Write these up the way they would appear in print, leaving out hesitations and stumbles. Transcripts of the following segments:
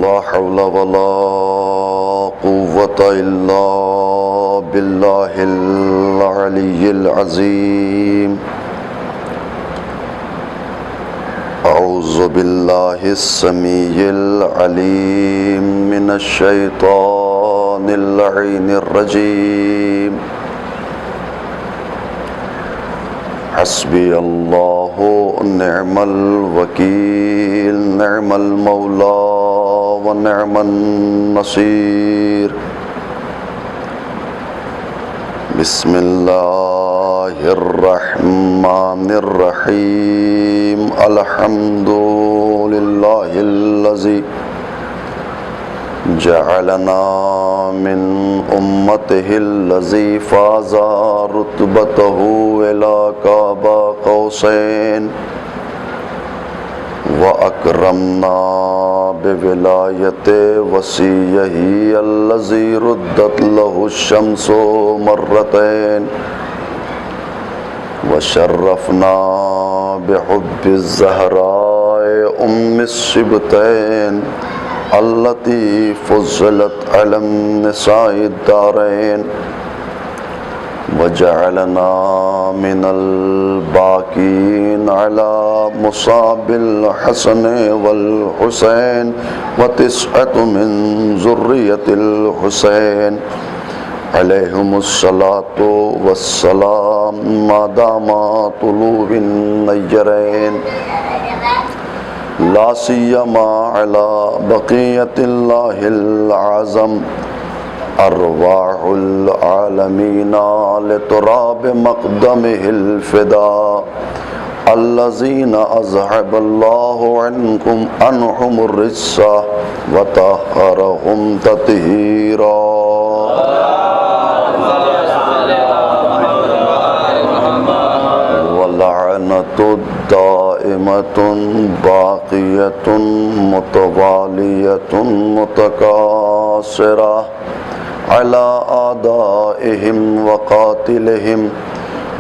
لا حول ولا قوة إلا بالله العلي العظيم أعوذ بالله السميع العليم من الشيطان اللعين الرجيم حسبي الله نعم الوكيل نعم المولى ونعم النصير بسم الله الرحمن الرحيم الحمد لله الذي جعلنا من أمته الذي فاز رتبته إلى قاب قوسين وأكرمنا بولاية وصيه الذي ردت له الشمس مرتين وشرفنا بحب الزهراء أم السبتين التي فضلت على النساء الدارين وجعلنا من الباقين على مصاب الحسن والحسين وتسعة من ذرية الحسين عليهم الصلاة والسلام ما دام طلوع النيرين لا سيما على بقية الله العظم أرواح العالمين لتراب مقدمه الفداء الذين أذهب الله عنهم الرجس وطهرهم تطهيرا ولعنة دائمة باقية متوالية متكاثرة على أعدائهم وقاتلهم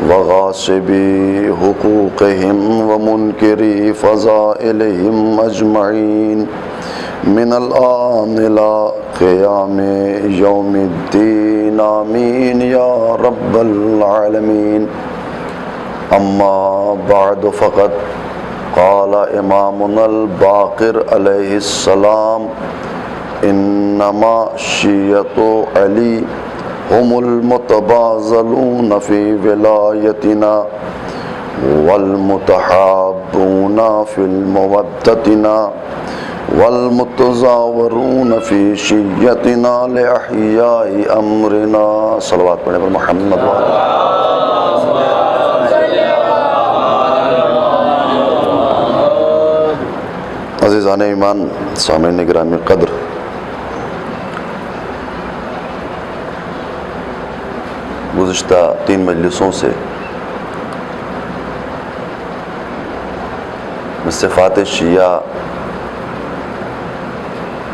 وغاصبي حقوقهم ومنكري فضائلهم أجمعين من الآن إلى قيام يوم الدين آمين يا رب العالمين أما بعد فقد قال إمامنا الباقر عليه السلام إنما شيعة علي هم المتبازلون في ولايتنا والمتحابون في المودتنا والمتزاورون في شيعتنا لإحياء أمرنا صلوات پڑھیں پر محمد وآلہ عزیزان ایمان سامعین گرامی قدر گزشتہ 3 مجلسوں سے صفات شیعہ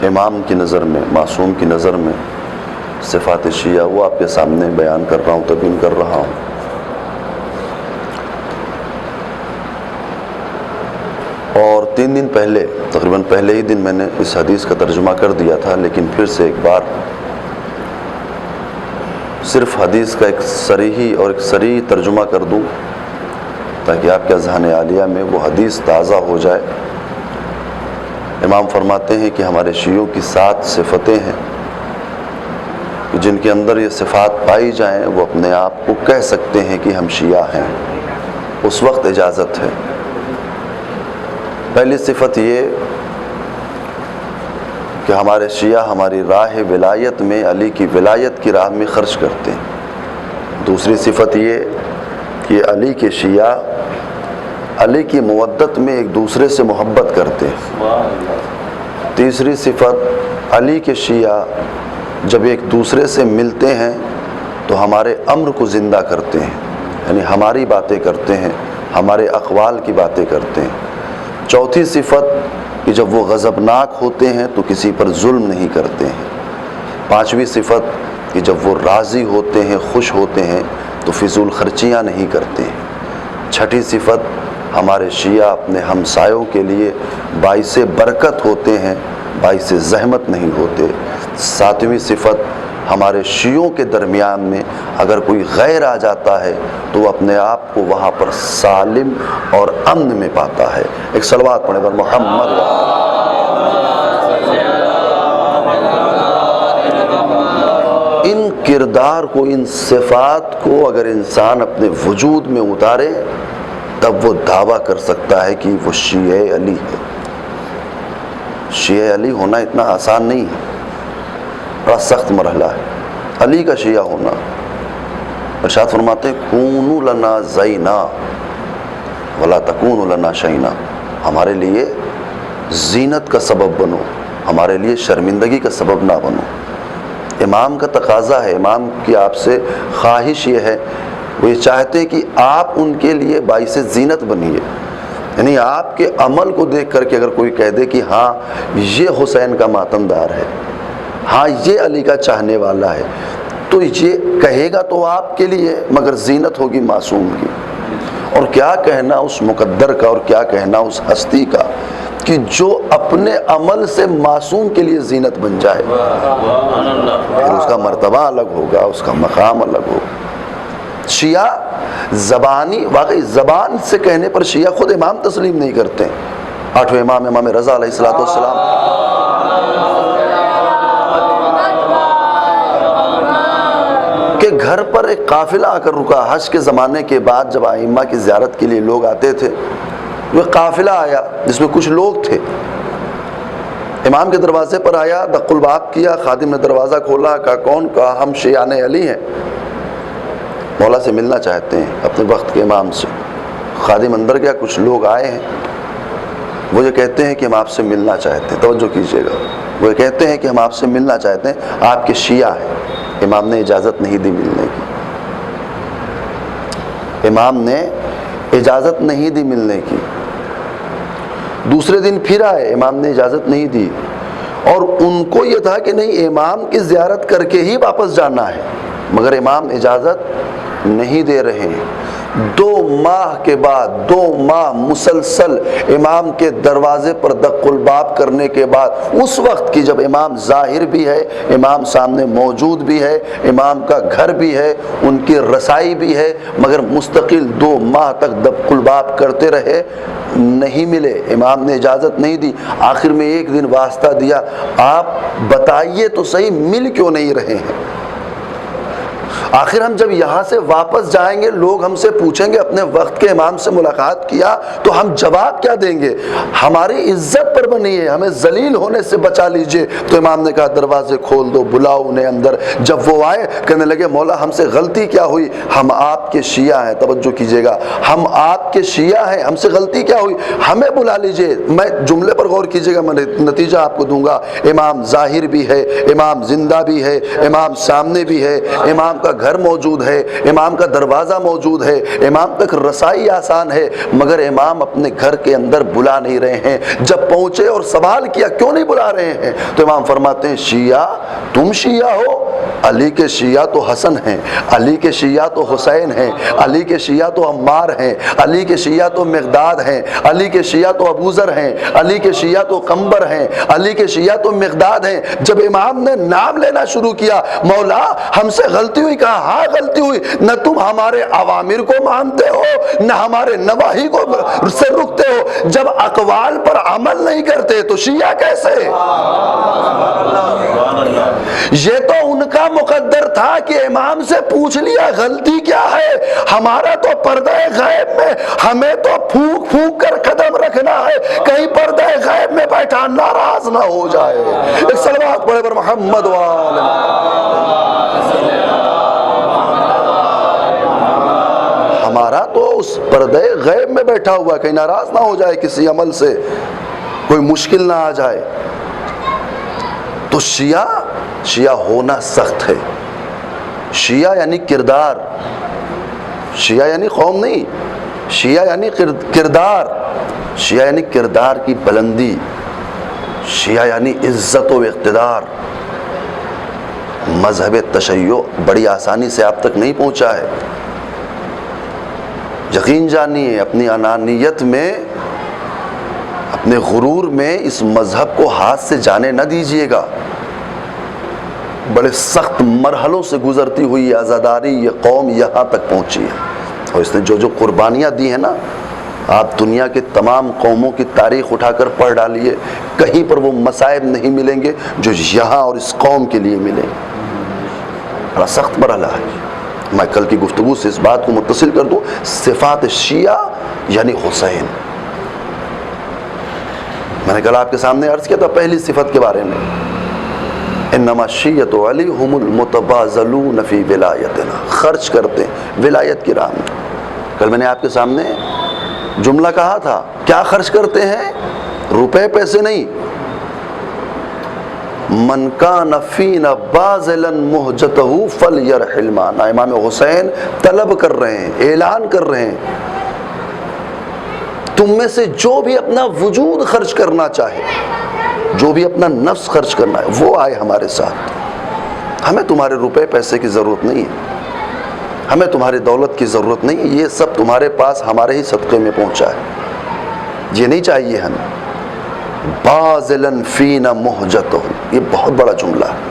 امام کی نظر میں معصوم کی نظر میں صفات شیعہ وہ آپ کے سامنے بیان کر رہا ہوں تبیین کر رہا ہوں اور 3 دن پہلے تقریباً پہلے ہی دن میں نے اس حدیث کا ترجمہ کر دیا تھا لیکن پھر سے ایک بار صرف حدیث کا ایک صریح ترجمہ کر دوں تاکہ آپ کے اذہان عالیہ میں وہ حدیث تازہ ہو جائے۔ امام فرماتے ہیں کہ ہمارے شیعوں کی 7 صفتیں ہیں جن کے اندر یہ صفات پائی جائیں وہ اپنے آپ کو کہہ سکتے ہیں کہ ہم شیعہ ہیں، اس وقت اجازت ہے۔ پہلی صفت یہ کہ ہمارے شیعہ ہماری راہ ولایت میں علی کی ولایت کی راہ میں خرچ کرتے ہیں۔ دوسری صفت یہ کہ علی کے شیعہ علی کی مودت میں ایک دوسرے سے محبت کرتے ہیں۔ تیسری صفت علی کے شیعہ جب ایک دوسرے سے ملتے ہیں تو ہمارے امر کو زندہ کرتے ہیں، یعنی ہماری باتیں کرتے ہیں، ہمارے اقوال کی باتیں کرتے ہیں۔ چوتھی صفت کہ جب وہ غضبناک ہوتے ہیں تو کسی پر ظلم نہیں کرتے ہیں۔ پانچویں صفت کہ جب وہ راضی ہوتے ہیں، خوش ہوتے ہیں تو فضول خرچیاں نہیں کرتے ہیں۔ چھٹی صفت ہمارے شیعہ اپنے ہمسایوں کے لیے باعث برکت ہوتے ہیں باعث زحمت نہیں ہوتے۔ ساتویں صفت، ہمارے شیعوں کے درمیان میں اگر کوئی غیر آ جاتا ہے تو وہ اپنے آپ کو وہاں پر سالم اور امن میں پاتا ہے۔ ایک صلوات پڑھیں پر محمد۔ ان کردار کو، ان صفات کو اگر انسان اپنے وجود میں اتارے تب وہ دعویٰ کر سکتا ہے کہ وہ شیعہ علی ہے۔ شیعہ علی ہونا اتنا آسان نہیں ہے، بڑا سخت مرحلہ ہے علی کا شیعہ ہونا۔ ارشاد فرماتے ہیں کونوا لنا زینا ولا تکونوا لنا شینا، ہمارے لیے زینت کا سبب بنو، ہمارے لیے شرمندگی کا سبب نہ بنو۔ امام کا تقاضا ہے، امام کی آپ سے خواہش یہ ہے، وہ یہ چاہتے ہیں کہ آپ ان کے لیے باعث زینت بنیے، یعنی آپ کے عمل کو دیکھ کر کے اگر کوئی کہہ دے کہ ہاں یہ حسین کا ماتمدار ہے، ہاں یہ علی کا چاہنے والا ہے، تو یہ کہے گا تو آپ کے لیے، مگر زینت ہوگی معصوم کی۔ اور کیا کہنا اس مقدر کا، اور کیا کہنا اس ہستی کا کہ جو اپنے عمل سے معصوم کے لیے زینت بن جائے، پھر اس کا مرتبہ الگ ہوگا، اس کا مقام الگ ہوگا۔ شیعہ زبانی، واقعی زبان سے کہنے پر شیعہ خود امام تسلیم نہیں کرتے۔ آٹھویں امام، امام رضا علیہ السلام، کہ گھر پر ایک قافلہ آ کر رکا، حج کے زمانے کے بعد جب ائمہ کی زیارت کے لیے لوگ آتے تھے، وہ قافلہ آیا جس میں کچھ لوگ تھے، امام کے دروازے پر آیا، دق الباب کیا، خادم نے دروازہ کھولا، کہا کون؟ کہا ہم شیعان علی ہیں، مولا سے ملنا چاہتے ہیں، اپنے وقت کے امام سے۔ خادم اندر گیا، کچھ لوگ آئے ہیں، وہ یہ کہتے ہیں کہ ہم آپ سے ملنا چاہتے ہیں، توجہ کیجئے گا، وہ یہ کہتے ہیں کہ ہم آپ سے ملنا چاہتے ہیں، آپ کے شیعہ ہیں۔ امام نے اجازت نہیں دی ملنے کی، امام نے اجازت نہیں دی ملنے کی۔ دوسرے دن پھر آئے، امام نے اجازت نہیں دی، اور ان کو یہ تھا کہ نہیں، امام کی زیارت کر کے ہی واپس جانا ہے، مگر امام اجازت نہیں دے رہے ہیں۔ 2 ماہ کے بعد، 2 ماہ مسلسل امام کے دروازے پر دق الباب کرنے کے بعد، اس وقت کی جب امام ظاہر بھی ہے، امام سامنے موجود بھی ہے، امام کا گھر بھی ہے، ان کی رسائی بھی ہے، مگر مستقل 2 ماہ تک دق الباب کرتے رہے، نہیں ملے، امام نے اجازت نہیں دی۔ آخر میں ایک دن واسطہ دیا، آپ بتائیے تو صحیح مل کیوں نہیں رہے ہیں؟ آخر ہم جب یہاں سے واپس جائیں گے، لوگ ہم سے پوچھیں گے اپنے وقت کے امام سے ملاقات کیا، تو ہم جواب کیا دیں گے؟ ہماری عزت پر بنی ہے، ہمیں ذلیل ہونے سے بچا لیجئے۔ تو امام نے کہا دروازے کھول دو، بلاؤ انہیں اندر۔ جب وہ آئے، کہنے لگے مولا ہم سے غلطی کیا ہوئی؟ ہم آپ کے شیعہ ہیں، توجہ کیجئے گا، ہم آپ کے شیعہ ہیں، ہم سے غلطی کیا ہوئی؟ ہمیں بلا لیجئے۔ میں جملے پر غور کیجئے گا، میں نتیجہ آپ کو دوں گا۔ امام ظاہر بھی ہے، امام زندہ بھی ہے، امام سامنے بھی ہے، امام کا گھر موجود ہے، امام کا دروازہ موجود ہے، امام تک رسائی آسان ہے، مگر امام اپنے گھر کے اندر بلا نہیں رہے ہیں۔ جب پہنچے اور سوال کیا کیوں نہیں بلا رہے ہیں، تو امام فرماتے ہیں شیعہ تم شیعہ ہو؟ علی کے شیعہ تو حسن ہیں، علی کے شیعہ تو حسین ہیں، علی کے شیعہ تو عمار ہیں، علی کے شیعہ تو مقداد ہیں، علی کے شیعہ تو ابوذر ہیں، علی کے شیعہ تو قنبر ہیں، علی کے شیعہ تو مقداد ہیں۔ جب امام نے نام لینا شروع کیا، مولا ہم سے غلطی ہوئی، کہا ہاں غلطی ہوئی، نہ تم ہمارے اوامر کو مانتے ہو، نہ ہمارے نواہی کو سے رکتے ہو، جب اقوال پر عمل نہیں کرتے تو شیعہ کیسے؟ یہ تو ان کا مقدر تھا کہ امام سے پوچھ لیا غلطی کیا ہے، ہمارا تو پردہ غیب میں ہمیں تو پھونک پھونک کر قدم رکھنا ہے، کہیں پردہ غیب میں بیٹھا ناراض نہ ہو جائے۔ ایک صلوات پڑھے پر محمد وآلہ۔ ہمارا تو اس پردہ غیب میں بیٹھا ہوا، کہیں ناراض نہ ہو جائے، کسی عمل سے کوئی مشکل نہ آ جائے۔ تو شیعہ ہونا سخت ہے۔ شیعہ یعنی کردار، شیعہ یعنی قوم نہیں، شیعہ یعنی کردار، شیعہ یعنی کردار کی بلندی، شیعہ یعنی عزت و اقتدار۔ مذہب تشیع بڑی آسانی سے آپ تک نہیں پہنچا ہے، یقین جانیے، اپنی انانیت میں اپنے غرور میں اس مذہب کو ہاتھ سے جانے نہ دیجیے گا. بڑے سخت مرحلوں سے گزرتی ہوئی عزاداری یہ قوم یہاں تک پہنچی ہے، اور اس نے جو قربانیاں دی ہیں نا، آپ دنیا کے تمام قوموں کی تاریخ اٹھا کر پڑھ ڈالیے، کہیں پر وہ مصائب نہیں ملیں گے جو یہاں اور اس قوم کے لیے ملیں. بڑا سخت مرحلہ ہے. میں کل کی گفتگو سے اس بات کو متصل کر دوں، صفات شیعہ یعنی حسین. میں نے کل آپ کے سامنے عرض کیا تھا پہلی صفت کے بارے میں، انما شیعۃ علی هم المتبازلون فی ولایتنا، خرچ کرتے ہیں ولایت کی راہ میں. کل میں نے آپ کے سامنے جملہ کہا تھا، کیا خرچ کرتے ہیں؟ روپے پیسے نہیں. من کان فینا باذلا مہجتہ فلیرحل معنا. امام حسین طلب کر رہے ہیں، اعلان کر رہے ہیں، تم میں سے جو بھی اپنا وجود خرچ کرنا چاہے، جو بھی اپنا نفس خرچ کرنا ہے، وہ آئے ہمارے ساتھ. ہمیں تمہارے روپے پیسے کی ضرورت نہیں ہے، ہمیں تمہاری دولت کی ضرورت نہیں ہے، یہ سب تمہارے پاس ہمارے ہی صدقے میں پہنچا ہے، یہ نہیں چاہیے ہمیں. باذلاً فینا مہجتہ، یہ بہت بڑا جملہ ہے.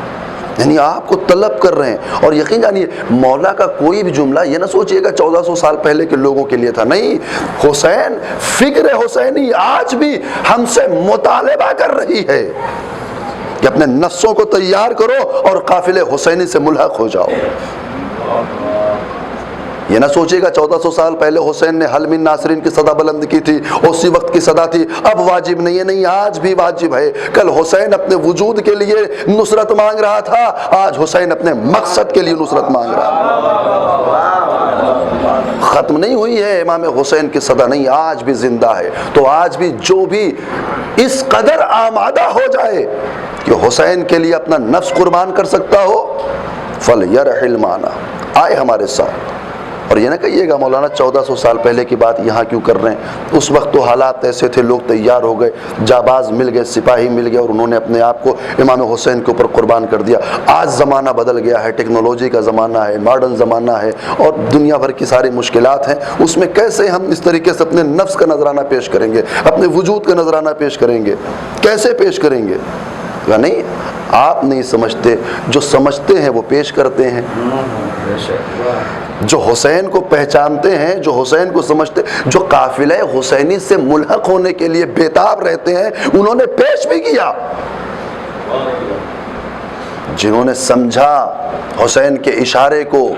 یعنی آپ کو طلب کر رہے ہیں. اور یقین جانیے مولا کا کوئی بھی جملہ یہ نہ سوچئے گا 1400 سال پہلے کے لوگوں کے لیے تھا، نہیں. حسین، فکر حسینی آج بھی ہم سے مطالبہ کر رہی ہے کہ اپنے نفسوں کو تیار کرو اور قافلے حسینی سے ملحق ہو جاؤ. یہ نہ سوچے گا 1400 سال پہلے حسین نے حل من ناصرین کی صدا بلند کی تھی، اسی وقت کی صدا تھی، اب واجب نہیں ہے. نہیں، آج بھی واجب ہے. کل حسین اپنے وجود کے لیے نصرت مانگ رہا تھا، آج حسین اپنے مقصد کے لیے نصرت مانگ رہا ہے. ختم نہیں ہوئی ہے امام حسین کی صدا، نہیں، آج بھی زندہ ہے. تو آج بھی جو بھی اس قدر آمادہ ہو جائے کہ حسین کے لیے اپنا نفس قربان کر سکتا ہو، فلیرحل معنا، آئے ہمارے ساتھ. اور یہ نہ کہیے گا مولانا 1400 سال پہلے کی بات یہاں کیوں کر رہے ہیں، اس وقت تو حالات ایسے تھے، لوگ تیار ہو گئے، جاباز مل گئے، سپاہی مل گئے، اور انہوں نے اپنے آپ کو امام حسین کے اوپر قربان کر دیا. آج زمانہ بدل گیا ہے، ٹیکنالوجی کا زمانہ ہے، ماڈرن زمانہ ہے، اور دنیا بھر کی ساری مشکلات ہیں. اس میں کیسے ہم اس طریقے سے اپنے نفس کا نذرانہ پیش کریں گے، اپنے وجود کا نذرانہ پیش کریں گے، کیسے پیش کریں گے؟ نہیں، آپ نہیں سمجھتے، جو سمجھتے ہیں وہ پیش کرتے ہیں. جو حسین کو پہچانتے ہیں، جو حسین کو سمجھتے، جو قافلہ حسینی سے ملحق ہونے کے لیے بیتاب رہتے ہیں، انہوں نے پیش بھی کیا. جنہوں نے سمجھا حسین کے اشارے کو،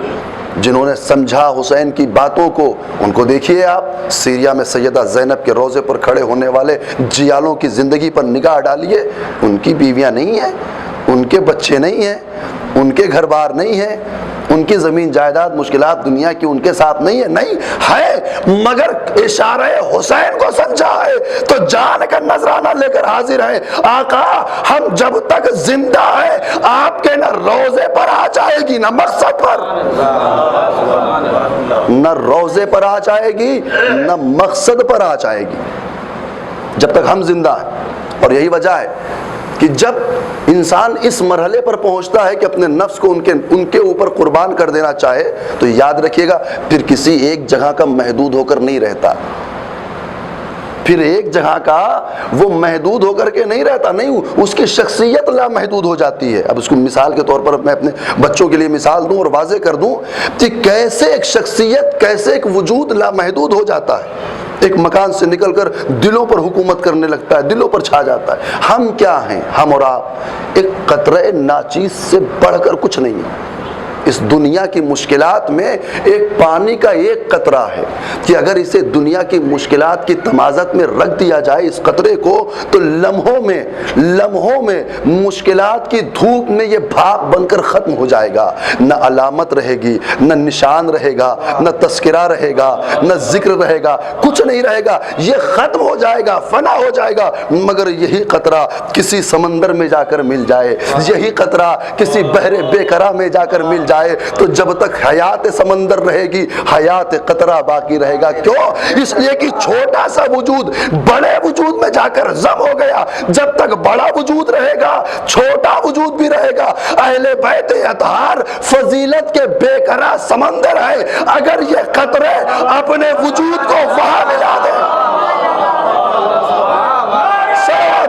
جنہوں نے سمجھا حسین کی باتوں کو، ان کو دیکھیے آپ. سیریا میں سیدہ زینب کے روضے پر کھڑے ہونے والے جیالوں کی زندگی پر نگاہ ڈالیے، ان کی بیویاں نہیں ہیں، ان کے بچے نہیں ہیں، ان کے گھر بار نہیں ہیں، ان کی زمین جائیداد مشکلات دنیا کی ان کے ساتھ نہیں ہے. نہیں ہے، مگر اشارہ حسین کو سمجھا ہے تو جان کا نذرانہ لے کر حاضر ہے. آقا، ہم جب تک زندہ ہیں آپ کے نہ روزے پر آ جائے گی، نہ مقصد پر، نہ روزے پر آ جائے گی، نہ مقصد پر آ جائے گی، جب تک ہم زندہ ہیں. اور یہی وجہ ہے کہ جب انسان اس مرحلے پر پہنچتا ہے کہ اپنے نفس کو ان کے اوپر قربان کر دینا چاہے، تو یاد رکھیے گا پھر کسی ایک جگہ کا محدود ہو کر نہیں رہتا. پھر ایک جگہ کا وہ محدود ہو کر کے نہیں رہتا، نہیں، اس کی شخصیت لامحدود ہو جاتی ہے. اب اس کو مثال کے طور پر میں اپنے بچوں کے لیے مثال دوں اور واضح کر دوں کہ کیسے ایک شخصیت، کیسے ایک وجود لامحدود ہو جاتا ہے، ایک مکان سے نکل کر دلوں پر حکومت کرنے لگتا ہے، دلوں پر چھا جاتا ہے. ہم کیا ہیں؟ ہم اور آپ ایک قطرہ ناچیز سے بڑھ کر کچھ نہیں ہیں. اس دنیا کی مشکلات میں ایک پانی کا ایک قطرہ ہے کہ اگر اسے دنیا کی مشکلات کی تمازت میں رکھ دیا جائے اس قطرے کو، تو لمحوں میں مشکلات کی دھوپ میں یہ بھاپ بن کر ختم ہو جائے گا. نہ علامت رہے گی، نہ نشان رہے گا، نہ تذکرہ رہے گا، نہ ذکر رہے گا، کچھ نہیں رہے گا. یہ ختم ہو جائے گا، فنا ہو جائے گا. مگر یہی قطرہ کسی سمندر میں جا کر مل جائے، یہی قطرہ کسی بحر بے کرا میں جا کر مل جائے، تو جب تک حیات سمندر رہے گی، حیات قطرہ باقی رہے گا. کیوں؟ اس لیے کہ چھوٹا سا وجود بڑے وجود میں جا کر ضم ہو گیا. جب تک بڑا وجود رہے گا، چھوٹا وجود بھی رہے گا. اہل بیت اطہار فضیلت کے بے کرا سمندر ہے. اگر یہ قطرے اپنے وجود کو وہاں ملا دیں،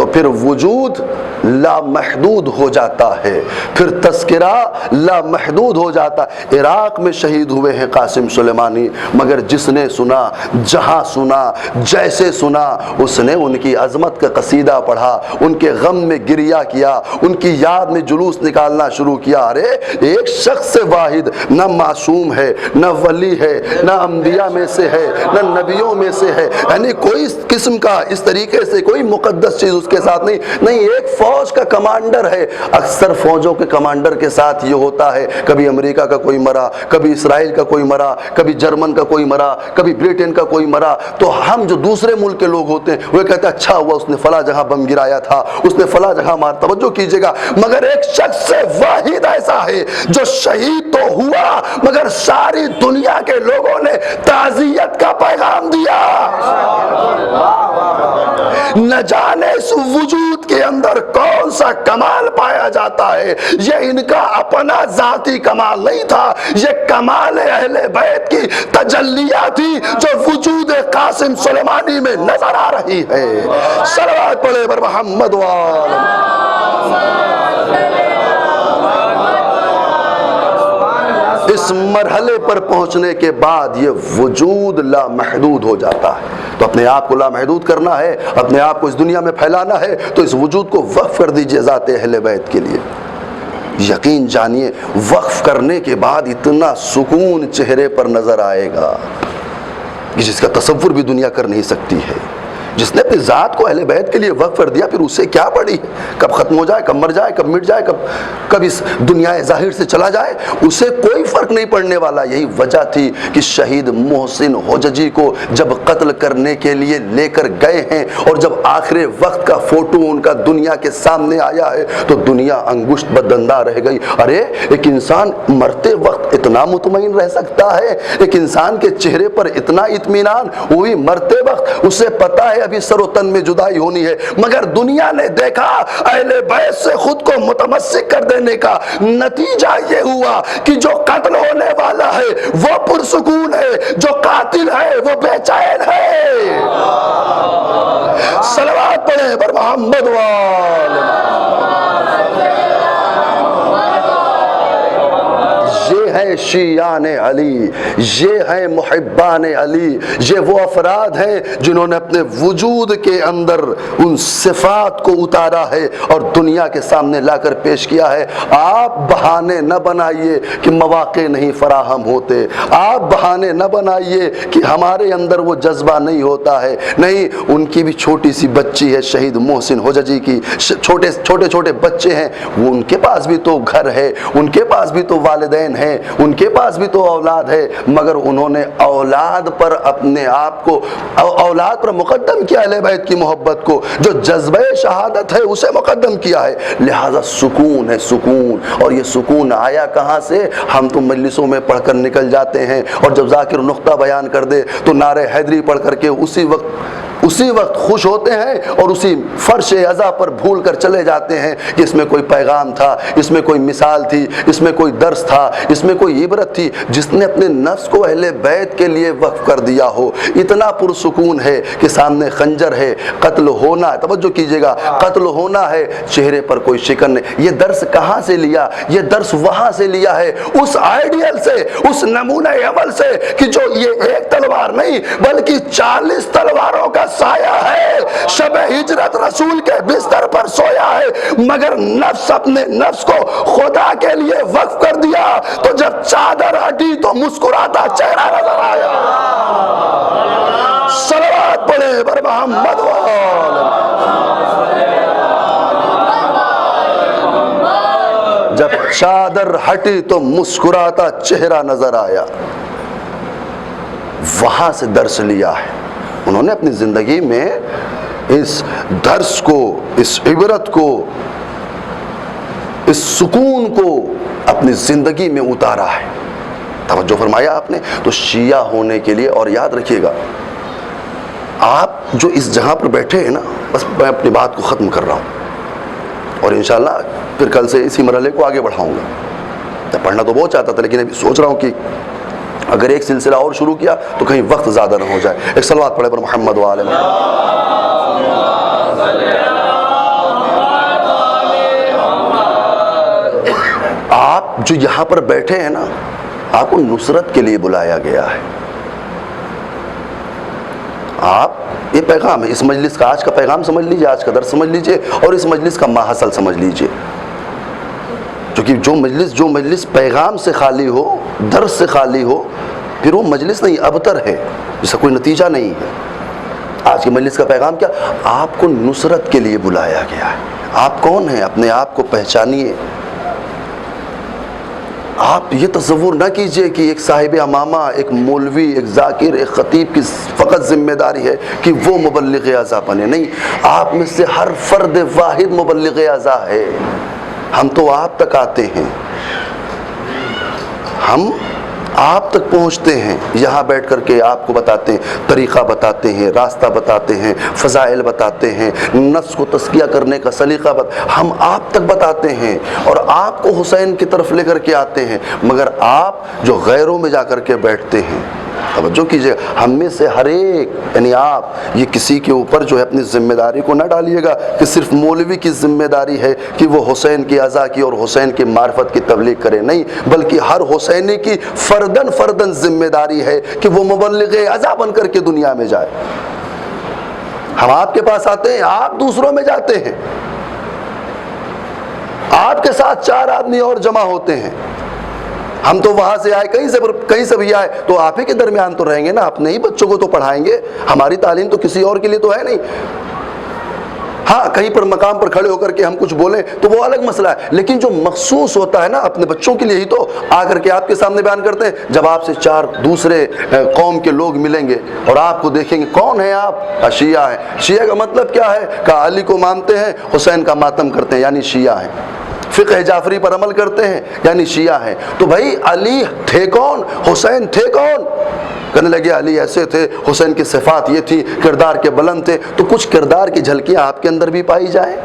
تو پھر وجود لامحدود ہو جاتا ہے، پھر تذکرہ لامحدود ہو جاتا ہے۔ عراق میں شہید ہوئے ہیں قاسم سلیمانی، مگر جس نے سنا، جہاں سنا، جیسے سنا، اس نے ان کی عظمت کا قصیدہ پڑھا، ان کے غم میں گریہ کیا، ان کی یاد میں جلوس نکالنا شروع کیا۔ ارے ایک شخص واحد نہ معصوم ہے، نہ ولی ہے، نہ انبیاء میں سے ہے، نہ نبیوں میں سے ہے، یعنی کوئی قسم کا اس طریقے سے کوئی مقدس چیز اس کے ساتھ نہیں، ایک فوج کا کمانڈر ہے۔ اکثر فوجوں کے کمانڈر کے ساتھ یہ ہوتا ہے، کبھی امریکہ کا کوئی مرا، کبھی اسرائیل کا کوئی مرا، کبھی جرمن کا کوئی مرا، کبھی برٹن کا کوئی مرا، تو ہم جو دوسرے ملک کے لوگ ہوتے ہیں وہ کہتے ہیں اچھا ہوا اس نے فلاں جگہ بم گرایا تھا، اس نے فلاں جگہ مار۔ توجہ کیجئے گا، مگر ایک شخص واحد ایسا ہے جو شہید تو ہوا مگر ساری دنیا کے لوگوں نے تعزیت کا پیغام دیا۔ نہ جانے اس وجود کے اندر کون سا کمال پایا جاتا ہے، یہ ان کا اپنا ذاتی کمال نہیں تھا، یہ کمال اہل بیت کی تجلیہ تھی جو وجود قاسم سلیمانی میں نظر آ رہی ہے۔ صلوات پڑھے بر محمد وآل۔ اس مرحلے پر پہنچنے کے بعد یہ وجود لامحدود ہو جاتا ہے۔ تو اپنے آپ کو لامحدود کرنا ہے، اپنے آپ کو اس دنیا میں پھیلانا ہے، تو اس وجود کو وقف کر دیجئے ذات اہل بیت کے لیے۔ یقین جانیے وقف کرنے کے بعد اتنا سکون چہرے پر نظر آئے گا کہ جس کا تصور بھی دنیا کر نہیں سکتی ہے۔ جس نے اپنی ذات کو اہل بیت کے لیے وقف کر دیا، پھر اسے کیا پڑی، کب ختم ہو جائے، کب مر جائے، کب مٹ جائے، کب اس دنیا ظاہر سے چلا جائے، اسے کوئی فرق نہیں پڑنے والا۔ یہی وجہ تھی کہ شہید محسن حججی کو جب قتل کرنے کے لیے لے کر گئے ہیں اور جب آخر وقت کا فوٹو ان کا دنیا کے سامنے آیا ہے تو دنیا انگشت بدندہ رہ گئی۔ ارے ایک انسان مرتے وقت اتنا مطمئن رہ سکتا ہے، ایک انسان کے چہرے پر اتنا اطمینان، وہی مرتے وقت اسے پتا ہے ابھی سر و تن میں جدائی ہونی ہے، مگر دنیا نے دیکھا اہل بیت سے خود کو متمسک کر دینے کا نتیجہ یہ ہوا کہ جو قتل ہونے والا ہے وہ پرسکون ہے، جو قاتل ہے وہ بے چین ہے۔ صلوات پڑھیں بر محمد وآل۔ یہ ہے شیعان علی، یہ ہے محبان علی، یہ وہ افراد ہیں جنہوں نے اپنے وجود کے اندر ان صفات کو اتارا ہے اور دنیا کے سامنے لا کر پیش کیا ہے۔ آپ بہانے نہ بنائیے کہ مواقع نہیں فراہم ہوتے، آپ بہانے نہ بنائیے کہ ہمارے اندر وہ جذبہ نہیں ہوتا ہے، نہیں، ان کی بھی چھوٹی سی بچی ہے شہید محسن حججی کی، چھوٹے چھوٹے بچے ہیں، وہ ان کے پاس بھی تو گھر ہے، ان کے پاس بھی تو والدین ہیں، ان کے پاس بھی تو اولاد ہے، مگر انہوں نے اولاد پر اپنے آپ کو، اولاد پر مقدم کیا اہل بیت کی محبت کو، جو جذبہ شہادت ہے اسے مقدم کیا ہے، لہذا سکون ہے، سکون۔ اور یہ سکون آیا کہاں سے؟ ہم تو مجلسوں میں پڑھ کر نکل جاتے ہیں اور جب ذاکر نقطہ بیان کر دے تو نعرہ حیدری پڑھ کر کے اسی وقت خوش ہوتے ہیں اور اسی فرش عزا پر بھول کر چلے جاتے ہیں کہ اس میں کوئی پیغام تھا، اس میں کوئی مثال تھی، اس میں کوئی درس تھا، اس میں کوئی عبرت تھی۔ جس نے اپنے نفس کو اہل بیت کے لیے وقف کر دیا ہو، اتنا پرسکون ہے کہ سامنے خنجر ہے، قتل ہونا ہے، توجہ کیجئے گا، قتل ہونا ہے، چہرے پر کوئی شکن نہیں۔ یہ درس کہاں سے لیا؟ یہ درس وہاں سے لیا ہے، اس آئیڈیل سے، اس نمونہ عمل سے کہ جو یہ ایک تلوار نہیں بلکہ 40 تلواروں کا سایہ ہے۔ شب ہجرت رسول کے بستر پر سویا ہے مگر نفس اپنے نفس کو خدا کے لیے وقف کر دیا، تو جب چادر ہٹی تو مسکراتا چہرہ نظر آیا۔ صلوات پڑھیں بر محمد وآل۔ جب چادر ہٹی تو مسکراتا چہرہ نظر آیا۔ وہاں سے درس لیا ہے انہوں نے اپنی زندگی میں، اس درس کو، اس عبرت کو، اس سکون کو اپنی زندگی میں اتارا ہے۔ توجہ فرمایا آپ نے؟ تو شیعہ ہونے کے لیے، اور یاد رکھیے گا آپ جو اس جہاں پر بیٹھے ہیں نا، بس میں اپنی بات کو ختم کر رہا ہوں اور انشاءاللہ پھر کل سے اسی مرحلے کو آگے بڑھاؤں گا۔ میں پڑھنا تو بہت چاہتا تھا لیکن ابھی سوچ رہا ہوں کہ اگر ایک سلسلہ اور شروع کیا تو کہیں وقت زیادہ نہ ہو جائے۔ ایک صلوات پڑھے پر محمد وآل محمد۔ آپ جو یہاں پر بیٹھے ہیں نا، آپ کو نصرت کے لیے بلایا گیا ہے. آپ، یہ پیغام ہے اس مجلس کا، آج کا پیغام سمجھ لیجئے، آج کا درس سمجھ لیجئے، اور اس مجلس کا ماحصل سمجھ لیجئے. کیونکہ جو مجلس پیغام سے خالی ہو، درس سے خالی ہو، پھر وہ مجلس نہیں، ابتر ہے، جس کا کوئی نتیجہ نہیں ہے. آج کی مجلس کا پیغام کیا؟ آپ کو نصرت کے لیے بلایا گیا ہے. آپ کون ہیں؟ اپنے آپ کو پہچانیے. آپ یہ تصور نہ کیجئے کہ ایک صاحب امامہ، ایک مولوی، ایک ذاکر، ایک خطیب کی فقط ذمہ داری ہے کہ وہ مبلغ اعضا بنے. نہیں، آپ میں سے ہر فرد واحد مبلغ اعضا ہے. ہم تو آپ تک آتے ہیں، ہم آپ تک پہنچتے ہیں، یہاں بیٹھ کر کے آپ کو بتاتے ہیں، طریقہ بتاتے ہیں، راستہ بتاتے ہیں، فضائل بتاتے ہیں، نفس کو تزکیہ کرنے کا سلیقہ ہم آپ تک بتاتے ہیں، اور آپ کو حسین کی طرف لے کر کے آتے ہیں. مگر آپ جو غیروں میں جا کر کے بیٹھتے ہیں، توجہ کیجئے، ہم میں سے ہر ایک، یعنی آپ، یہ کسی کے اوپر جو ہے اپنی ذمہ داری کو نہ ڈالیے گا کہ صرف مولوی کی ذمہ داری ہے کہ وہ حسین کی عزا کی اور حسین کی معرفت کی تبلیغ کرے. نہیں، بلکہ ہر حسینی کی فرداً ذمہ داری ہے کہ وہ مبلغ عزا بن کر کے دنیا میں جائے. ہم آپ کے پاس آتے ہیں، آپ دوسروں میں جاتے ہیں، آپ کے ساتھ 4 آدمی اور جمع ہوتے ہیں. ہم تو وہاں سے آئے، کہیں سے بھی آئے تو آپ ہی کے درمیان تو رہیں گے نا، اپنے ہی بچوں کو تو پڑھائیں گے. ہماری تعلیم تو کسی اور کے لیے تو ہے نہیں. ہاں، کہیں پر مقام پر کھڑے ہو کر کے ہم کچھ بولیں تو وہ الگ مسئلہ ہے، لیکن جو مخصوص ہوتا ہے نا اپنے بچوں کے لیے ہی تو آ کر کے آپ کے سامنے بیان کرتے ہیں. جب آپ سے 4 دوسرے قوم کے لوگ ملیں گے اور آپ کو دیکھیں گے، کون ہیں آپ؟ شیعہ ہیں. شیعہ کا مطلب کیا ہے؟ کہ علی کو مانتے ہیں، حسین کا ماتم کرتے ہیں، یعنی شیعہ ہیں. فقہ جعفری پر عمل کرتے ہیں، یعنی شیعہ ہیں. تو بھائی علی تھے کون؟ حسین تھے کون؟ کہنے لگے علی ایسے تھے، حسین کی صفات یہ تھی، کردار کے بلند تھے. تو کچھ کردار کی جھلکیاں آپ کے اندر بھی پائی جائیں.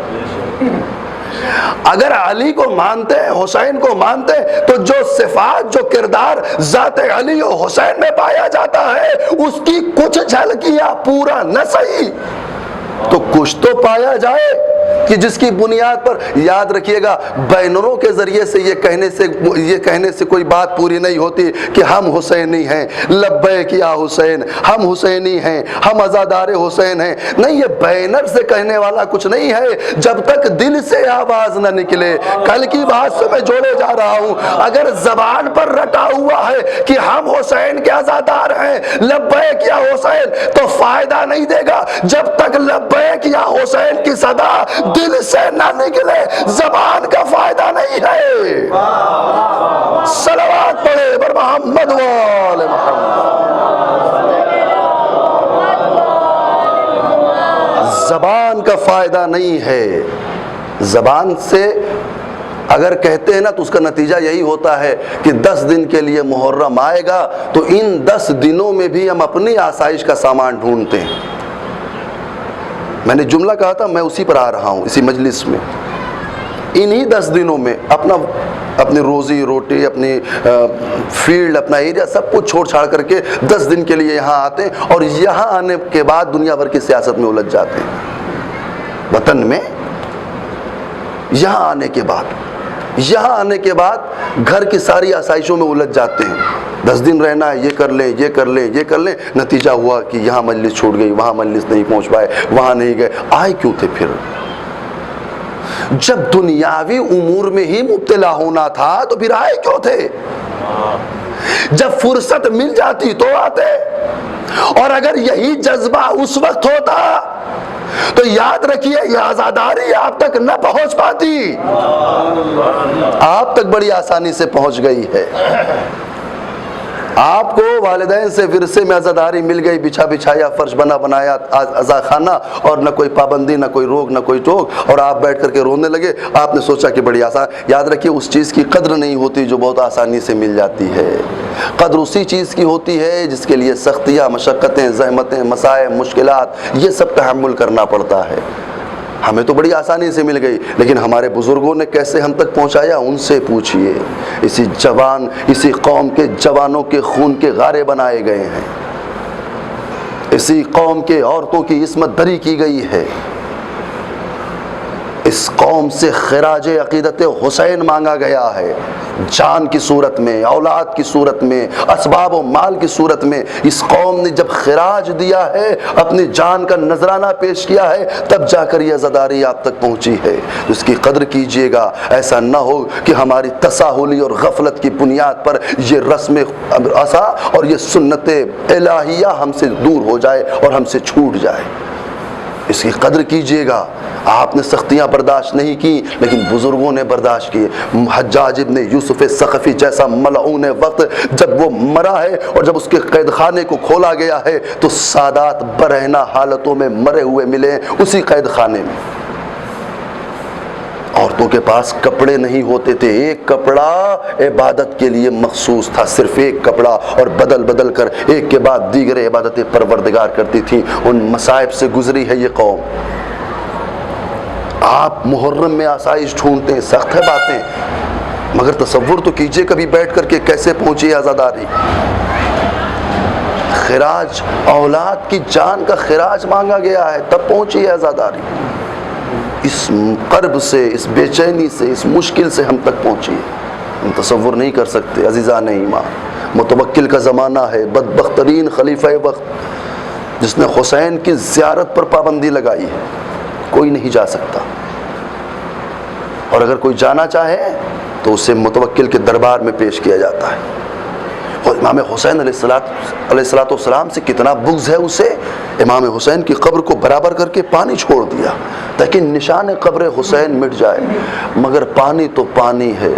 اگر علی کو مانتے ہیں، حسین کو مانتے ہیں، تو جو صفات، جو کردار ذات علی و حسین میں پایا جاتا ہے، اس کی کچھ جھلکیاں، پورا نہ صحیح تو کچھ تو پایا جائے، کہ جس کی بنیاد پر، یاد رکھیے گا، بینروں کے ذریعے سے یہ کہنے سے کوئی بات پوری نہیں ہوتی کہ ہم حسینی ہیں، لبیک یا حسین، ہم حسینی ہیں، ہم عزادار حسین ہیں. نہیں، یہ بینر سے کہنے والا کچھ نہیں ہے جب تک دل سے آواز نہ نکلے. کل کی بات سے میں جوڑے جا رہا ہوں، اگر زبان پر رٹا ہوا ہے کہ ہم حسین کے عزادار ہیں، لبیک یا حسین، تو فائدہ نہیں دے گا جب تک لبیک یا حسین کی صدا دل سے نہ نکلے. زبان کا فائدہ نہیں ہے. صلوات پڑھے بر محمد وآل محمد. زبان کا فائدہ نہیں ہے. زبان سے اگر کہتے ہیں نا تو اس کا نتیجہ یہی ہوتا ہے کہ 10 دن کے لیے محرم آئے گا تو ان 10 دنوں میں بھی ہم اپنی آسائش کا سامان ڈھونڈتے ہیں. میں نے جملہ کہا تھا، میں اسی پر آ رہا ہوں، اسی مجلس میں. انہی 10 دنوں میں اپنی روزی روٹی، اپنی فیلڈ، اپنا ایریا، سب کچھ چھوڑ چھاڑ کر کے 10 دن کے لیے یہاں آتے ہیں، اور یہاں آنے کے بعد دنیا بھر کی سیاست میں الجھ جاتے ہیں. وطن میں یہاں آنے کے بعد گھر کی ساری آسائشوں میں الجھ جاتے ہیں. 10 دن رہنا ہے، یہ کر لیں، یہ کر لیں، یہ کر لیں. نتیجہ ہوا کہ یہاں مجلس چھوٹ گئی، وہاں مجلس نہیں پہنچ پائے، وہاں نہیں گئے. آئے کیوں تھے پھر؟ جب دنیاوی امور میں ہی مبتلا ہونا تھا تو پھر آئے کیوں تھے؟ جب فرصت مل جاتی تو آتے. اور اگر یہی جذبہ اس وقت ہوتا تو یاد رکھیے یہ عزاداری آپ تک نہ پہنچ پاتی. آپ تک بڑی آسانی سے پہنچ گئی ہے. آپ کو والدین سے ورثے میں عزاداری مل گئی، بچھا بچھایا، فرش بنا بنایا عزا خانہ، اور نہ کوئی پابندی، نہ کوئی روک، نہ کوئی ٹوک، اور آپ بیٹھ کر کے رونے لگے. آپ نے سوچا کہ بڑی آسان. یاد رکھیے اس چیز کی قدر نہیں ہوتی جو بہت آسانی سے مل جاتی ہے. قدر اسی چیز کی ہوتی ہے جس کے لیے سختیاں، مشقتیں، زحمتیں، مسائل، مشکلات، یہ سب تحمل کرنا پڑتا ہے. ہمیں تو بڑی آسانی سے مل گئی، لیکن ہمارے بزرگوں نے کیسے ہم تک پہنچایا، ان سے پوچھئے. اسی قوم کے جوانوں کے خون کے غارے بنائے گئے ہیں. اسی قوم کے عورتوں کی عصمت دری کی گئی ہے. اس قوم سے خراج عقیدت حسین مانگا گیا ہے، جان کی صورت میں، اولاد کی صورت میں، اسباب و مال کی صورت میں۔ اس قوم نے جب خراج دیا ہے، اپنی جان کا نذرانہ پیش کیا ہے، تب جا کر یہ عزاداری آپ تک پہنچی ہے۔ اس کی قدر کیجئے گا، ایسا نہ ہو کہ ہماری تساہلی اور غفلت کی بنیاد پر یہ رسم عصا اور یہ سنت الہیہ ہم سے دور ہو جائے اور ہم سے چھوٹ جائے۔ اس کی قدر کیجئے گا۔ آپ نے سختیاں برداشت نہیں کی، لیکن بزرگوں نے برداشت کی۔ حجاج ابن یوسف ثقفی جیسا ملعون وقت جب وہ مرا ہے اور جب اس کے قید خانے کو کھولا گیا ہے تو سادات برہنہ حالتوں میں مرے ہوئے ملے اسی قید خانے میں۔ عورتوں کے پاس کپڑے نہیں ہوتے تھے، ایک کپڑا عبادت کے لیے مخصوص تھا، صرف ایک کپڑا، اور بدل بدل کر ایک کے بعد دیگر عبادتیں پروردگار کرتی تھی۔ ان مصائب سے گزری ہے یہ قوم۔ آپ محرم میں آسائش ڈھونڈتے ہیں، سخت ہے باتیں، مگر تصور تو کیجئے کبھی بیٹھ کر کے کیسے پہنچی عزاداری۔ خراج، اولاد کی جان کا خراج مانگا گیا ہے، تب پہنچی ہے عزاداری۔ اس قرب سے، اس بے چینی سے، اس مشکل سے ہم تک پہنچی ہے، ہم تصور نہیں کر سکتے۔ عزیزان ایمان، متوکل کا زمانہ ہے، بدبخت ترین خلیفہ وقت جس نے حسین کی زیارت پر پابندی لگائی ہے، کوئی نہیں جا سکتا، اور اگر کوئی جانا چاہے تو اسے متوکل کے دربار میں پیش کیا جاتا ہے۔ اور امام حسین علیہ السلام سے کتنا بغض ہے اسے، امام حسین کی قبر کو برابر کر کے پانی چھوڑ دیا تاکہ نشان قبر حسین مٹ جائے، مگر پانی تو پانی ہے۔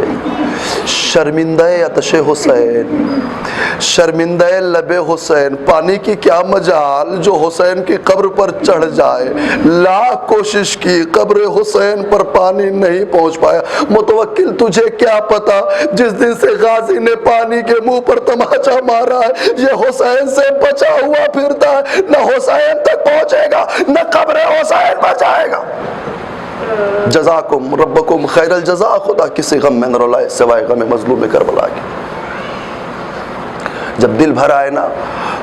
شرمندہ عطش حسین، شرمندہ لب حسین، پانی کی کیا مجال جو حسین کی قبر پر چڑھ جائے۔ لاکھ کوشش کی، قبر حسین پر پانی نہیں پہنچ پایا۔ متوکل تجھے کیا پتا، جس دن سے غازی نے پانی کے منہ پر تماچا مارا ہے، یہ حسین سے بچا ہوا پھرتا ہے، نہ حسین تک پہنچے گا نہ قبر حسین بچائے گا۔ جزاکم ربکم خیر الجزا، خدا کسی غم میں نہ رلائے سوائے غم مظلوم کربلا کے۔ جب دل بھر آئے نا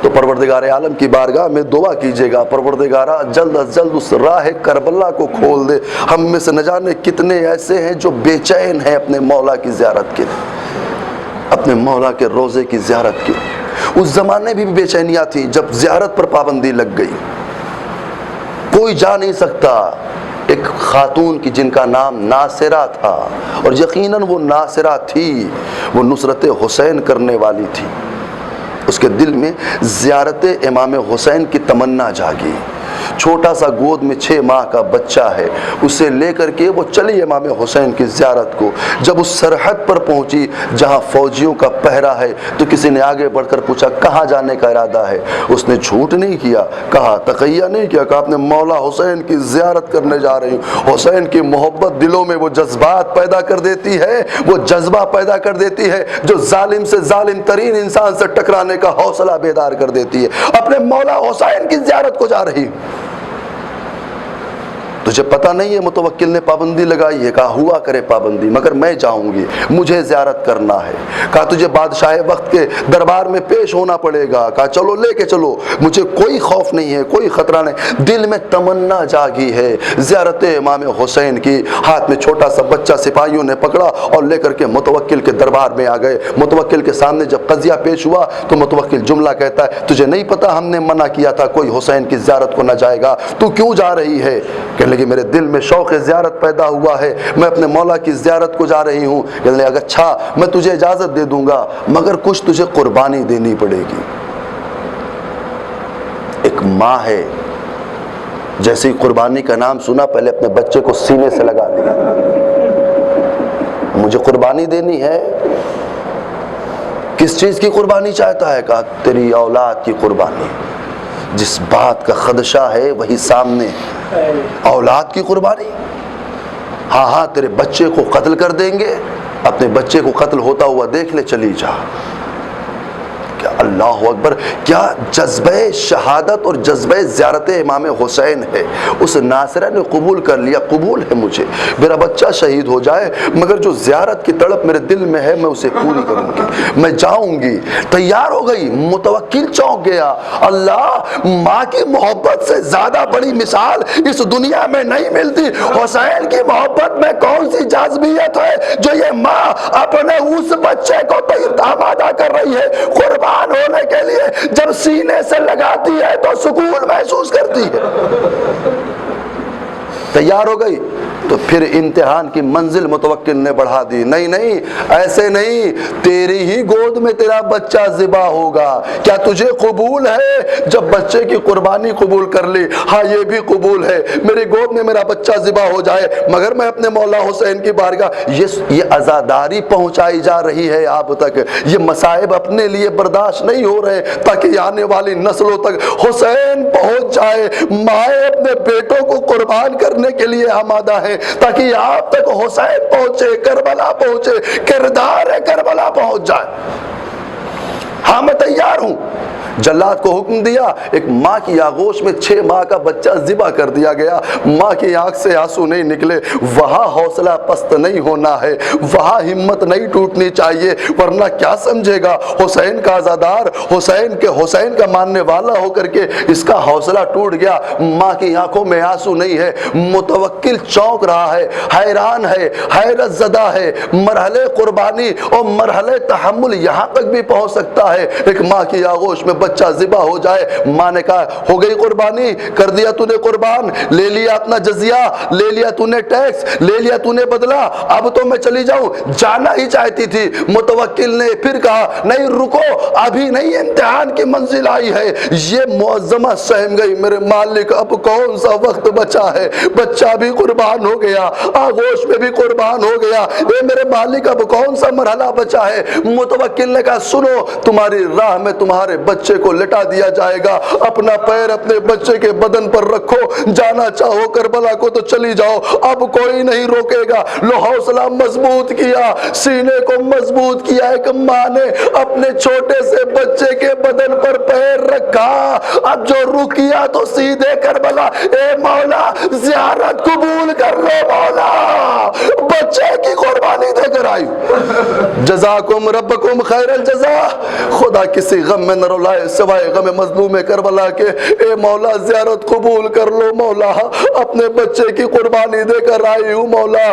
تو پروردگار عالم کی بارگاہ میں دعا کیجئے گا، پروردگارہ جلد از جلد اس راہ کربلا کو کھول دے۔ ہم میں سے نہ جانے کتنے ایسے ہیں جو بے چین ہیں اپنے مولا کی زیارت کے لیے، اپنے مولا کے روزے کی زیارت کے۔ اس زمانے بھی بے چینیاں تھیں جب زیارت پر پابندی لگ گئی، کوئی جا نہیں سکتا۔ ایک خاتون کی جن کا نام ناصرہ تھا، اور یقیناً وہ ناصرہ تھی، وہ نصرت حسین کرنے والی تھی، اس کے دل میں زیارت امام حسین کی تمنا جاگی۔ چھوٹا سا گود میں 6 ماہ کا بچہ ہے، اسے لے کر کے وہ چلی امام حسین کی زیارت کو۔ جب اس سرحد پر پہنچی جہاں فوجیوں کا پہرا ہے تو کسی نے آگے بڑھ کر پوچھا کہاں جانے کا ارادہ ہے؟ اس نے جھوٹ نہیں کیا، کہا تقیہ نہیں کیا، کہا اپنے مولا حسین کی زیارت کرنے جا رہی ہوں۔ حسین کی محبت دلوں میں وہ جذبات پیدا کر دیتی ہے، وہ جذبہ پیدا کر دیتی ہے جو ظالم سے ظالم ترین انسان سے ٹکرانے کا حوصلہ بیدار کر دیتی ہے۔ اپنے مولا حسین کی زیارت کو جا رہی ہوں۔ تجھے پتہ نہیں ہے متوکل نے پابندی لگائی ہے، کہا ہوا کرے پابندی، مگر میں جاؤں گی، مجھے زیارت کرنا ہے۔ کہا تجھے بادشاہ وقت کے دربار میں پیش ہونا پڑے گا، کہا چلو لے کے چلو، مجھے کوئی خوف نہیں ہے، کوئی خطرہ نہیں۔ دل میں تمنا جاگی ہے زیارت امام حسین کی۔ ہاتھ میں چھوٹا سا بچہ سپاہیوں نے پکڑا اور لے کر کے متوکل کے دربار میں آ گئے۔ متوکل کے سامنے جب قضیہ پیش ہوا تو متوکل جملہ کہتا ہے تجھے نہیں پتا ہم نے منع کیا تھا کوئی حسین کی زیارت کو نہ جائے گا، تو کیوں جا رہی ہے؟ کہنے لگے میرے دل میں شوق زیارت پیدا ہوا ہے، میں اپنے مولا کی زیارت کو جا رہی ہوں۔ کہنے لگے اچھا میں تجھے اجازت دے دوں گا، مگر کچھ تجھے قربانی دینی پڑے گی۔ ایک ماں ہے، جیسے ہی قربانی کا نام سنا پہلے اپنے بچے کو سینے سے لگا لیا، مجھے قربانی دینی ہے۔ کس چیز کی قربانی چاہتا ہے؟ کہا تیری اولاد کی قربانی، جس بات کا خدشہ ہے وہی سامنے۔ اولاد کی قربانی؟ ہاں ہاں تیرے بچے کو قتل کر دیں گے، اپنے بچے کو قتل ہوتا ہوا دیکھ لے، چلی جا۔ کیا اللہ اکبر، کیا جذبہ شہادت اور جذبہ زیارت امام حسین ہے۔ اس ناصرہ نے قبول کر لیا، قبول ہے مجھے میرا بچہ شہید ہو جائے، مگر جو زیارت کی تڑپ میرے دل میں ہے میں اسے پوری کروں گی، میں جاؤں گی۔ تیار ہو گئی، متوکل چونک گیا، اللہ ماں کی محبت سے زیادہ بڑی مثال اس دنیا میں نہیں ملتی۔ حسین کی محبت میں کون سی جاذبیت ہے جو یہ ماں اپنے اس بچے کو آمادہ کر رہی ہے قربان ہونے کے لیے، جب سینے سے لگاتی ہے تو سکون محسوس کرتی ہے۔ تیار ہو گئی تو پھر امتحان کی منزل متوکل نے بڑھا دی، نہیں نہیں ایسے نہیں، تیری ہی گود میں تیرا بچہ ذبح ہوگا، کیا تجھے قبول ہے؟ جب بچے کی قربانی قبول کر لی، ہاں یہ بھی قبول ہے میری گود میں میرا بچہ ذبح ہو جائے، مگر میں اپنے مولا حسین کی بارگاہ، یہ عزاداری پہنچائی جا رہی ہے آپ تک، یہ مصائب اپنے لیے برداشت نہیں ہو رہے تاکہ آنے والی نسلوں تک حسین پہنچ جائے۔ مائیں اپنے بیٹوں کو قربان کرنے کے لیے آمادہ ہے تاکہ آپ تک حسین پہنچے، کربلا پہنچے، کردار کربلا پہنچ جائے۔ ہاں میں تیار ہوں۔ جلاد کو حکم دیا، ایک ماں کی آغوش میں 6 ماہ کا بچہ ذبح کر دیا گیا، ماں کی آنکھ سے آنسو نہیں نکلے، وہاں حوصلہ پست نہیں ہونا ہے، وہاں ہمت نہیں ٹوٹنی چاہیے، ورنہ کیا سمجھے گا حسین کا عزادار، حسین کا ماننے والا ہو کر کے اس کا حوصلہ ٹوٹ گیا، ماں کی آنکھوں میں آنسو نہیں ہے، متوکل چونک رہا ہے، حیران ہے، حیرت زدہ ہے۔ مرحلے قربانی اور مرحلے تحمل یہاں تک بھی پہنچ سکتا ہے، ایک ماں کی آغوش میں بچہ ذبح ہو جائے، ماں نے کہا ہو گئی قربانی، کر دیا تو نے قربان، لے لیا اپنا جزیہ، لے لیا تو نے ٹیکس، لے لیا تو نے بدلہ، اب تو میں چلی جاؤں۔ جانا ہی چاہتی تھی، متوکل نے پھر کہا نہیں رکو، ابھی نہیں امتحان کی منزل آئی ہے۔ یہ معظمہ سہم گئی، میرے مالک اب کون سا وقت بچا ہے، بچہ بھی قربان ہو گیا، آغوش میں بھی قربان ہو گیا، اے میرے مالک اب کون سا مرحلہ بچا ہے۔ متوکل نے کہا سنو، تمہاری راہ میں تمہارے بچے کو لٹا دیا جائے گا، اپنا پیر اپنے بچے کے بدن پر رکھو، جانا چاہو کربلا کو تو چلی جاؤ، اب کوئی نہیں روکے گا۔ لو حوصلہ مضبوط کیا، سینے کو مضبوط کیا، ایک ماں نے اپنے چھوٹے سے بچے کے بدن پر پیر رکھا، اب جو رکیا تو سیدھے کربلا، اے مولا زیارت قبول کر لو مولا، بچے کی قربانی دے کر آئی۔ جزاکم ربکم خیر الجزا، خدا کسی غم میں نہ رلائے سوائے غم مظلوم کربلا کے، اے مولا زیارت قبول کر لو مولا، اپنے بچے کی قربانی دے کر آئی ہوں مولا۔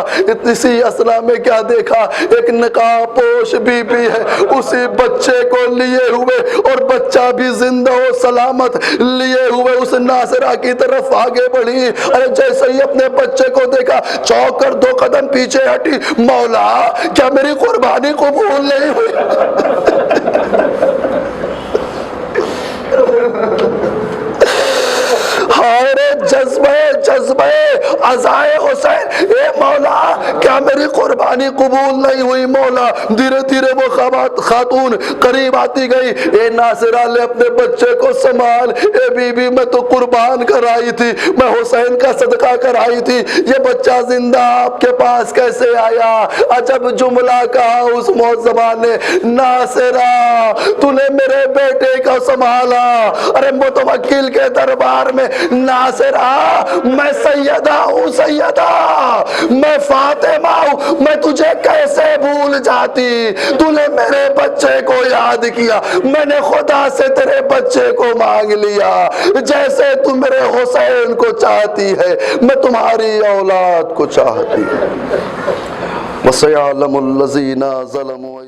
اسی اسنا میں کیا دیکھا، ایک نقاب پوش بی بی ہے، اسی بچے کو لیے ہوئے اور بچہ بھی زندہ و سلامت لیے ہوئے اس ناصرہ کی طرف آگے بڑھی، ارے جیسے ہی اپنے بچے کو دیکھا چونک کر 2 قدم پیچھے ہٹی، مولا کیا میری قربانی قبول نہیں ہوئی؟ جذبہ عزائے حسین، اے مولا کیا میری قربانی قبول نہیں ہوئی مولا؟ دھیرے دھیرے وہ خاتون قریب آتی گئی، اے ناصرہ لے اپنے بچے کو سنبھال، اے بی بی میں تو قربان کر آئی تھی، میں حسین کا صدقہ کر آئی تھی، یہ بچہ زندہ آپ کے پاس کیسے آیا؟ عجب جملہ کہا اس معظمہ نے، ناصرہ تو نے میرے بیٹے کا سنبھالا۔ ارے متوکل کے دربار میں، ناصرہ میں سیدہ ہوں، سیدہ میں فاطمہ ہوں، میں تجھے کیسے بھول جاتی؟ تو نے میرے بچے کو یاد کیا، میں نے خدا سے تیرے بچے کو مانگ لیا، جیسے تو میرے حسین کو چاہتی ہے میں تمہاری اولاد کو چاہتی ہوں۔ وَسَيَعْلَمُ الَّذِينَ ظَلَمُوا